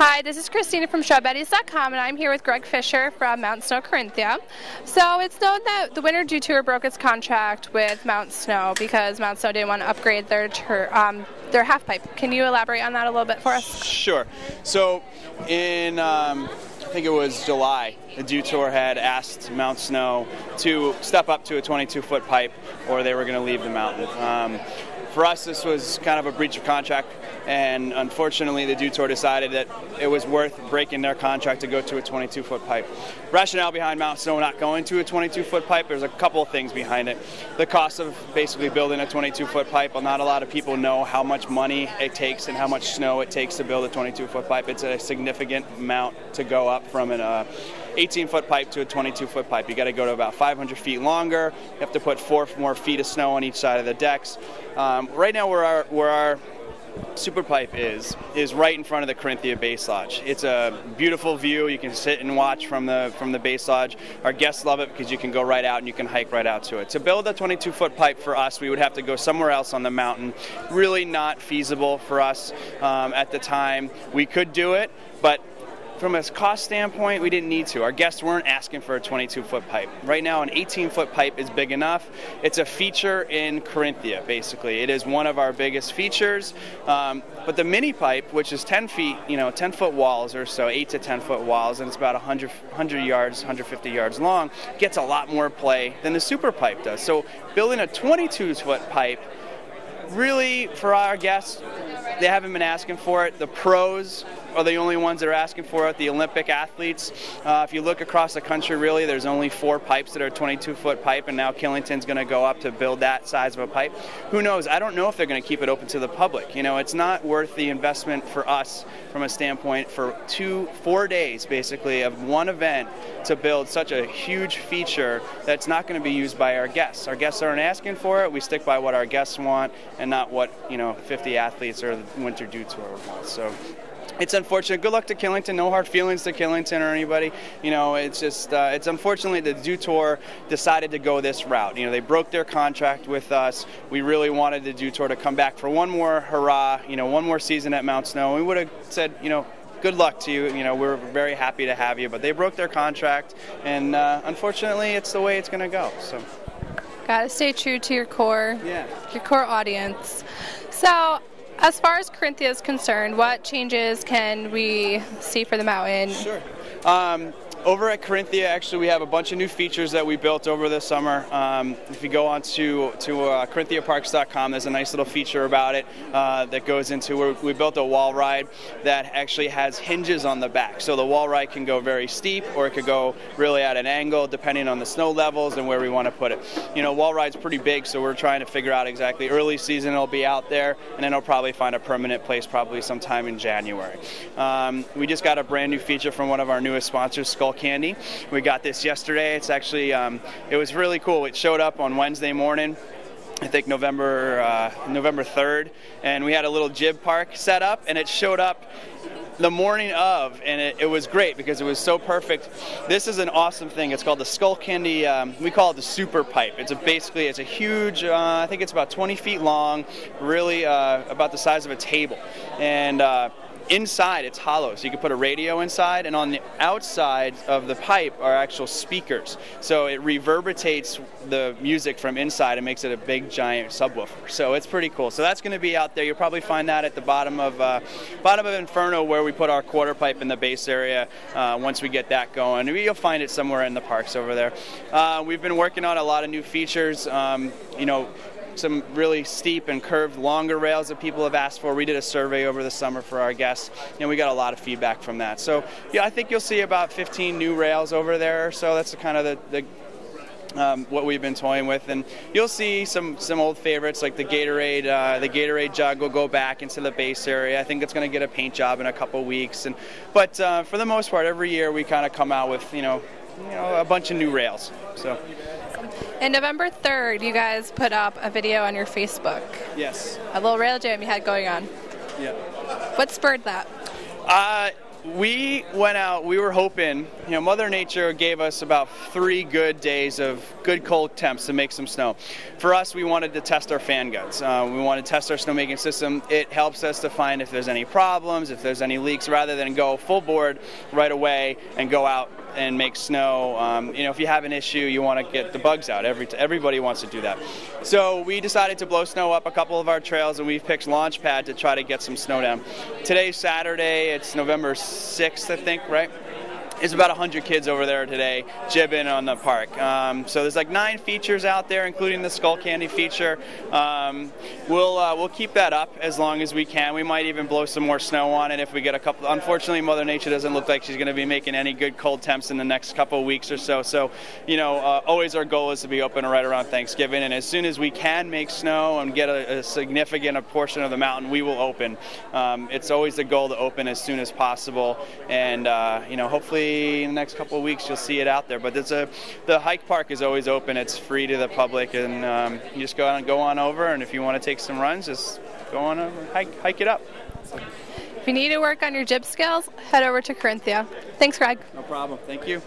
Hi, this is Christina from ShowBuddies.com, and I'm here with Greg Fisher from Mount Snow Corinthia. So it's known that the Winter Dew Tour broke its contract with Mount Snow because Mount Snow didn't want to upgrade their half pipe. Can you elaborate on that a little bit for us? Sure. So in I think it was July, the Dew Tour had asked Mount Snow to step up to a 22-foot pipe, or they were going to leave the mountain. For us, this was kind of a breach of contract, and unfortunately the Dew Tour decided that it was worth breaking their contract to go to a 22-foot pipe. Rationale behind Mount Snow not going to a 22-foot pipe, there's a couple of things behind it. The cost of basically building a 22-foot pipe, well, not a lot of people know how much money it takes and how much snow it takes to build a 22-foot pipe. It's a significant amount to go up from an 18-foot pipe to a 22-foot pipe. You got to go to about 500 feet longer. You have to put 4 more feet of snow on each side of the decks. Right now, where our super pipe is right in front of the Corinthia Base Lodge. It's a beautiful view. You can sit and watch from the Base Lodge. Our guests love it because you can go right out and you can hike right out to it. To build a 22-foot pipe for us, we would have to go somewhere else on the mountain. Really not feasible for us at the time. We could do it, but from a cost standpoint, we didn't need to. Our guests weren't asking for a 22-foot pipe. Right now, an 18-foot pipe is big enough. It's a feature in Corinthia, basically. It is one of our biggest features. But the mini pipe, which is 10 feet, 10-foot walls or so, 8 to 10-foot walls, and it's about 100 yards, 150 yards long, gets a lot more play than the super pipe does. So building a 22-foot pipe, really, for our guests, they haven't been asking for it. The pros are the only ones that are asking for it, the Olympic athletes. If you look across the country, really, there's only 4 pipes that are 22-foot pipe, and now Killington's going to go up to build that size of a pipe. Who knows? I don't know if they're going to keep it open to the public. It's not worth the investment for us from a standpoint for 4 days, basically, of one event to build such a huge feature that's not going to be used by our guests. Our guests aren't asking for it. We stick by what our guests want and not what 50 athletes or the Winter Dew Tour want. So it's unfortunate. Good luck to Killington. No hard feelings to Killington or anybody. It's just it's unfortunately the Dew Tour decided to go this route. They broke their contract with us. We really wanted the Dew Tour to come back for one more hurrah. One more season at Mount Snow. We would have said, good luck to you. We're very happy to have you. But they broke their contract, and unfortunately, it's the way it's going to go. So gotta stay true to your core. Yeah. Your core audience. So, as far as Corinthia is concerned, what changes can we see for the mountain? Sure. Over at Corinthia, actually, we have a bunch of new features that we built over the summer. If you go on to CorinthiaParks.com, there's a nice little feature about it that goes into where we built a wall ride that actually has hinges on the back. So the wall ride can go very steep, or it could go really at an angle, depending on the snow levels and where we want to put it. Wall ride's pretty big, so we're trying to figure out exactly. Early season, it'll be out there, and then it'll probably find a permanent place probably sometime in January. We just got a brand new feature from one of our newest sponsors, Skull Candy. We got this yesterday. It's actually it was really cool. It showed up on Wednesday morning, I think November 3rd, and we had a little jib park set up, and it showed up the morning of, and it was great because it was so perfect. This is an awesome thing. It's called the Skull Candy. We call it the super pipe. It's a huge, I think it's about 20 feet long, really about the size of a table, and inside it's hollow, so you can put a radio inside, and on the outside of the pipe are actual speakers. So it reverberates the music from inside and makes it a big giant subwoofer. So it's pretty cool. So that's going to be out there. You'll probably find that at the bottom of Inferno, where we put our quarter pipe in the base area. Once we get that going, you'll find it somewhere in the parks over there. We've been working on a lot of new features. Some really steep and curved longer rails that people have asked for. We did a survey over the summer for our guests, and we got a lot of feedback from that. So yeah, I think you'll see about 15 new rails over there. So that's kind of the what we've been toying with, and you'll see some old favorites like the Gatorade jug will go back into the base area. I think it's going to get a paint job in a couple weeks, but for the most part, every year we kind of come out with a bunch of new rails. So. And November 3rd, you guys put up a video on your Facebook. Yes. A little rail jam you had going on. Yeah. What spurred that? We went out, we were hoping, Mother Nature gave us about 3 good days of good cold temps to make some snow. For us, we wanted to test our fan guns. We wanted to test our snowmaking system. It helps us to find if there's any problems, if there's any leaks, rather than go full board right away and go out and make snow. If you have an issue, you want to get the bugs out. Everybody wants to do that. So we decided to blow snow up a couple of our trails, and we've picked Launchpad to try to get some snow down. Today's Saturday. It's November 6th, I think, right? There's about 100 kids over there today jibbing on the park. So there's like 9 features out there, including the Skull Candy feature. We'll keep that up as long as we can. We might even blow some more snow on it if we get a couple. Unfortunately, Mother Nature doesn't look like she's going to be making any good cold temps in the next couple of weeks or so. So, always our goal is to be open right around Thanksgiving. And as soon as we can make snow and get a significant portion of the mountain, we will open. It's always the goal to open as soon as possible. And, hopefully, in the next couple of weeks you'll see it out there. But the hike park is always open. It's free to the public, and you just go on over, and if you want to take some runs, just go on over, hike it up. If you need to work on your jib skills, head over to Corinthia. Thanks, Greg. No problem. Thank you.